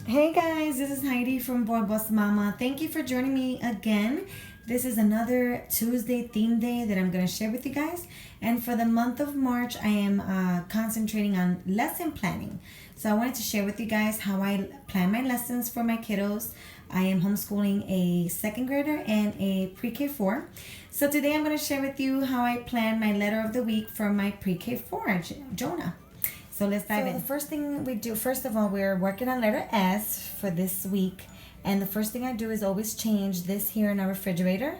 Hey guys, this is Heidi from Boy Boss Mama. Thank you for joining me again. This is another Tuesday theme day that I'm going to share with you guys. And for the month of March, I am concentrating on lesson planning. So I wanted to share with you guys how I plan my lessons for my kiddos. I am homeschooling a second grader and a pre-K4. So today I'm going to share with you how I plan my letter of the week for my pre-K4, Jonah. So let's dive in. The first thing we do, first of all, we're working on letter S for this week. And the first thing I do is always change this here in our refrigerator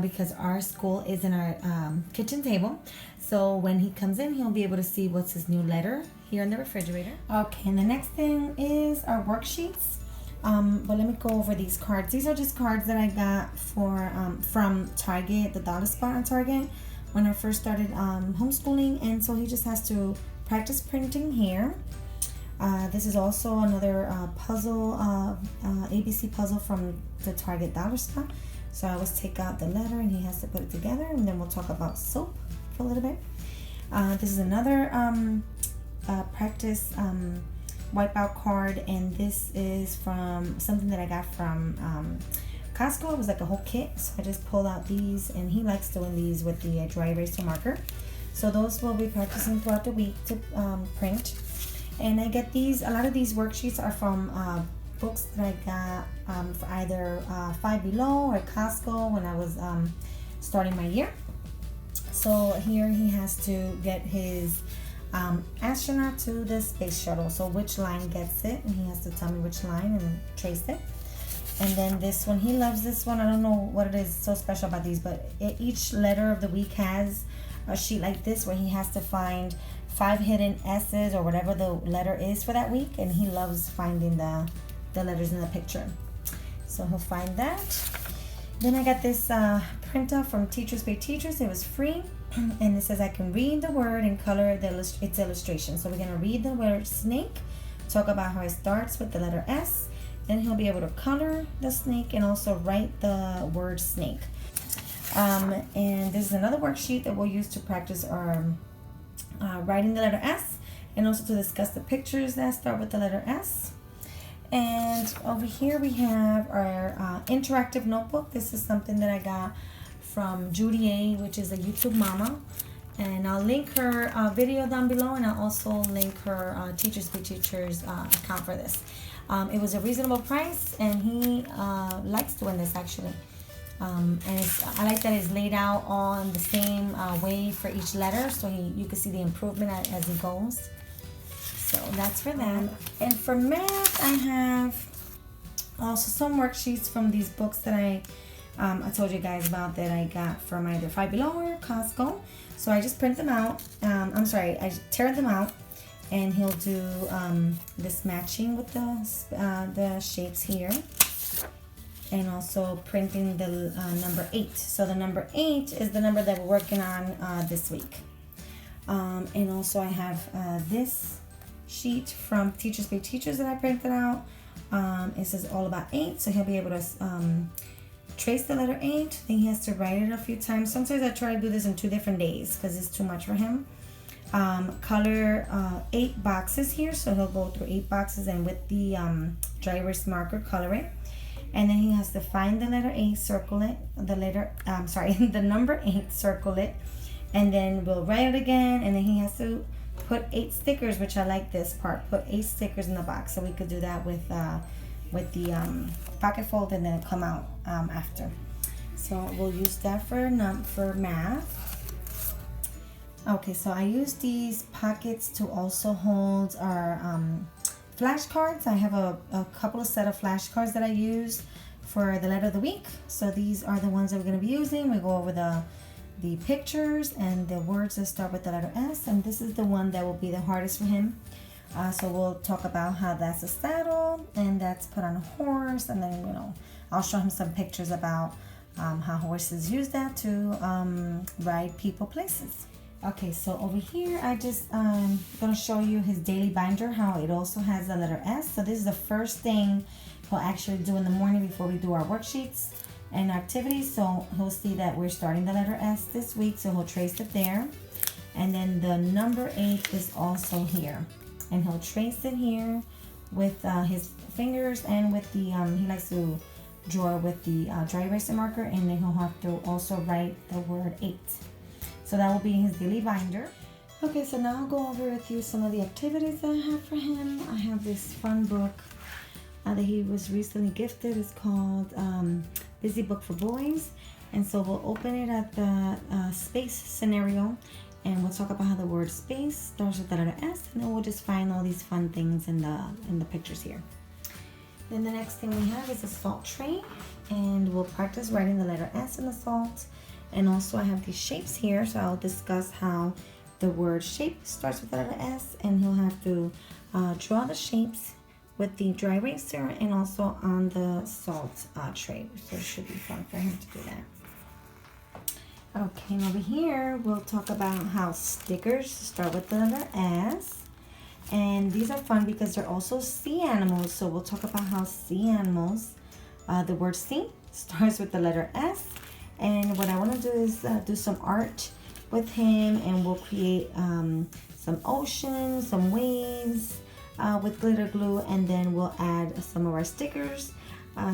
because our school is in our kitchen table. So when he comes in, he'll be able to see what's his new letter here in the refrigerator. Okay, and the next thing is our worksheets. But let me go over these cards. These are just cards that I got from Target, the dollar spot on Target, when I first started homeschooling. And so he just has to practice printing here. This is also another puzzle, ABC puzzle from the Target dollar spot. So I always take out the letter and he has to put it together, and then we'll talk about soap for a little bit. This is another practice wipeout card, and this is from something that I got from Costco. It was like a whole kit, so I just pulled out these, and he likes doing these with the dry eraser marker. So those will be practicing throughout the week to print. And I get these, a lot of these worksheets are from books that I got for either Five Below or Costco when I was starting my year. So here he has to get his astronaut to the space shuttle. So which line gets it, and he has to tell me which line and trace it. And then this one, he loves this one. I don't know what it is so special about these, but each letter of the week has a sheet like this where he has to find 5 hidden S's or whatever the letter is for that week, and he loves finding the letters in the picture. So he'll find that. Then I got this printout from Teachers Pay Teachers. It was free, and it says I can read the word and color its illustration. So we're gonna read the word snake, talk about how it starts with the letter S. Then he'll be able to color the snake and also write the word snake. And this is another worksheet that we'll use to practice our writing the letter S, and also to discuss the pictures that start with the letter S. And over here we have our interactive notebook. This is something that I got from Judy A, which is a YouTube mama. And I'll link her video down below, and I'll also link her Teachers Pay Teachers account for this. It was a reasonable price, and he likes doing this actually. And I like that it's laid out on the same way for each letter, so you can see the improvement as he goes. So that's for that. And for math, I have also some worksheets from these books that I told you guys about that I got from either Five Below or Costco. So I just print them out. I tear them out, and he'll do this matching with the shapes here. And also printing the number 8. So the number 8 is the number that we're working on this week. And also I have this sheet from Teachers Pay Teachers that I printed out. It says all about 8, so he'll be able to trace the letter 8. Then he has to write it a few times. Sometimes I try to do this in 2 different days because it's too much for him. Color 8 boxes here, so he'll go through 8 boxes, and with the dry erase marker color it. And then he has to find the letter 8, circle it, the number 8, circle it, and then we'll write it again, and then he has to put 8 stickers, which I like this part, put 8 stickers in the box. So we could do that with the pocket fold, and then come out after. So we'll use that for math. Okay, so I use these pockets to also hold our flashcards. I have a couple of set of flashcards that I use for the letter of the week. So these are the ones that we're going to be using. We go over the pictures and the words that start with the letter S, and this is the one that will be the hardest for him. So we'll talk about how that's a saddle, and that's put on a horse, and then I'll show him some pictures about how horses use that to ride people places. Okay, so over here I just gonna show you his daily binder, how it also has the letter S. So this is the first thing he'll actually do in the morning before we do our worksheets and activities. So he'll see that we're starting the letter S this week, so he'll trace it there. And then the number 8 is also here, and he'll trace it here with his fingers and with the, he likes to draw with the dry eraser marker, and then he'll have to also write the word 8. So that will be his daily binder. Okay, so now I'll go over with you some of the activities that I have for him. I have this fun book that he was recently gifted. It's called Busy Book for Boys. And so we'll open it at the space scenario, and we'll talk about how the word space starts with the letter S, and then we'll just find all these fun things in the pictures here. Then the next thing we have is a salt tray, and we'll practice writing the letter S in the salt. And also I have these shapes here, so I'll discuss how the word shape starts with the letter S, and he'll have to draw the shapes with the dry eraser and also on the salt tray. So it should be fun for him to do that. Okay, and over here we'll talk about how stickers start with the letter S. And these are fun because they're also sea animals. So we'll talk about how sea animals, the word sea starts with the letter S. And what I want to do is do some art with him, and we'll create some oceans, some waves with glitter glue, and then we'll add some of our stickers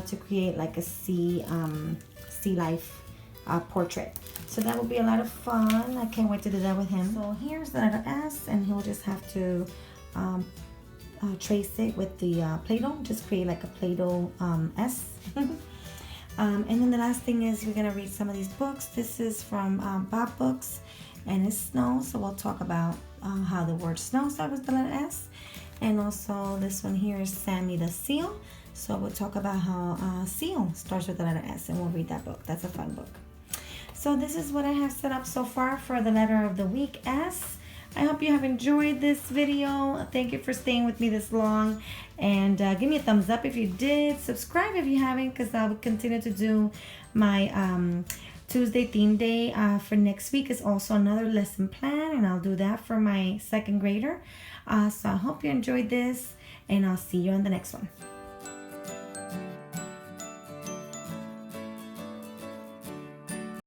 to create like a sea life portrait. So that will be a lot of fun. I can't wait to do that with him. So here's the letter S, and he'll just have to trace it with the Play-Doh. Just create like a Play-Doh S. And then the last thing is we're gonna read some of these books. This is from Bob Books, and it's snow. So we'll talk about how the word snow starts with the letter S. And also this one here is Sammy the Seal. So we'll talk about how seal starts with the letter S, and we'll read that book. That's a fun book. So this is what I have set up so far for the letter of the week, S. I hope you have enjoyed this video. Thank you for staying with me this long. And give me a thumbs up if you did. Subscribe if you haven't, because I will continue to do my Tuesday theme day. For next week is also another lesson plan, and I'll do that for my second grader. So I hope you enjoyed this, and I'll see you on the next one.